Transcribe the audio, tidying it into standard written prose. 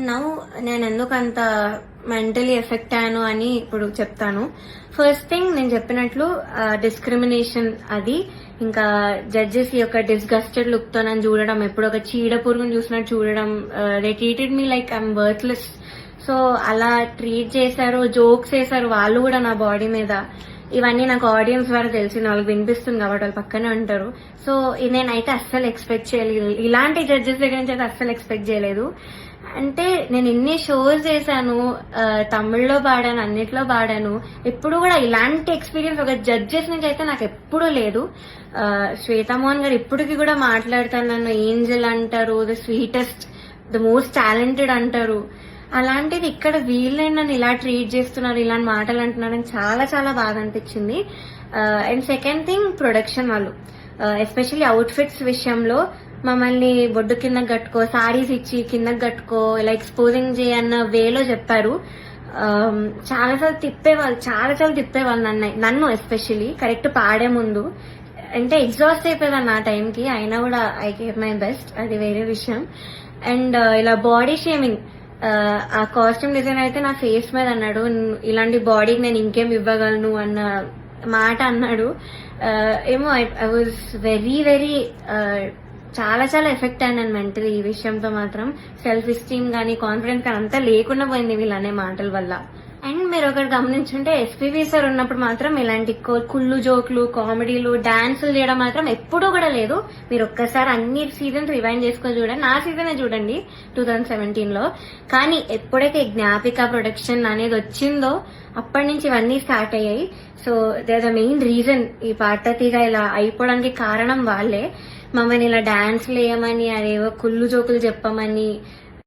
And now నేను ఎందుకు అంత మెంటలీ ఎఫెక్ట్ అయ్యాను అని ఇప్పుడు చెప్తాను. ఫస్ట్ థింగ్ నేను చెప్పినట్లు డిస్క్రిమినేషన్, అది ఇంకా జడ్జెస్ యొక్క డిస్గస్టెడ్ లుక్ తో నన్ను చూడడం, ఎప్పుడు ఒక చీడ పురుగును చూసినట్టు చూడడం. They treated me like I'm worthless. So అలా ట్రీట్ చేశారు, జోక్స్ వేశారు వాళ్ళు కూడా నా బాడీ మీద. ఇవన్నీ నాకు ఆడియన్స్ ద్వారా తెలిసింది, వాళ్ళకి వినిపిస్తుంది కాబట్టి వాళ్ళు పక్కనే ఉంటారు. సో నేనైతే అస్సలు ఎక్స్పెక్ట్ చేయలేదు, ఇలాంటి జడ్జెస్ దగ్గర నుంచి అయితే అస్సలు ఎక్స్పెక్ట్ చేయలేదు. అంటే నేను ఎన్ని షోస్ చేశాను, తమిళ్లో పాడాను, అన్నిట్లో పాడాను, ఎప్పుడు కూడా ఇలాంటి ఎక్స్పీరియన్స్ ఒక జడ్జెస్ నుంచి అయితే నాకు ఎప్పుడూ లేదు. శ్వేతామోహన్ గారు ఇప్పటికి కూడా మాట్లాడతారు, నన్ను ఏంజల్ అంటారు, the sweetest, the most talented అంటారు. అలాంటిది ఇక్కడ వీళ్ళే నన్ను ఇలా ట్రీట్ చేస్తున్నారు, ఇలాంటి మాటలు అంటున్నారని చాలా చాలా బాగా అనిపించింది. అండ్ సెకండ్ థింగ్, ప్రొడక్షన్ వాళ్ళు ఎస్పెషల్లీ అవుట్ఫిట్స్ విషయంలో మమ్మల్ని బొడ్డు కిందకి కట్టుకో, సారీస్ ఇచ్చి కిందకి కట్టుకో, ఇలా ఎక్స్పోజింగ్ చేయన్న వేలో చెప్పారు. చాలాసార్లు తిప్పేవాళ్ళు, చాలా తిప్పేవాళ్ళు నన్ను ఎస్పెషల్లీ కరెక్ట్ పాడే ముందు. అంటే ఎగ్జాస్ట్ అయిపోయేదాన్ని ఆ టైంకి, అయినా కూడా ఐ గేవ్ మై బెస్ట్, అది వేరే విషయం. అండ్ ఇలా బాడీ షేమింగ్, ఆ కాస్ట్యూమ్ డిజైనర్ అయితే నా ఫేస్ మీద అన్నాడు, ఇలాంటి బాడీకి నేను ఇంకేం ఇవ్వగలను అన్న మాట అన్నాడు. ఏమో ఐ వాజ్ వెరీ చాలా ఎఫెక్ట్ అయ్యాను మెంటలీ. ఈ విషయంతో మాత్రం సెల్ఫ్ ఎస్టీమ్ కానీ కాన్ఫిడెన్స్ కానీ అంతా లేకుండా పోయింది వీళ్ళనే మాటల వల్ల. అండ్ మీరు ఒకటి గమనించుంటే ఎస్పీబీ సార్ ఉన్నప్పుడు మాత్రం ఇలాంటి కుళ్ళు జోకులు, కామెడీలు, డాన్సులు చేయడం మాత్రం ఎప్పుడూ కూడా లేదు. మీరు ఒక్కసారి అన్ని సీజన్స్ రివైండ్ చేసుకొని చూడండి, నా సీజనే చూడండి 2017లో. కానీ ఎప్పుడైతే జ్ఞాపిక ప్రొడక్షన్ అనేది వచ్చిందో అప్పటి నుంచి ఇవన్నీ స్టార్ట్ అయ్యాయి. So they are the main reason ఈ పాటతీగా ఇలా అయిపోవడానికి కారణం వాళ్ళే. మమ్మల్ని ఇలా డాన్స్లు వేయమని, అదేవో కుళ్ళు జోకులు చెప్పమని,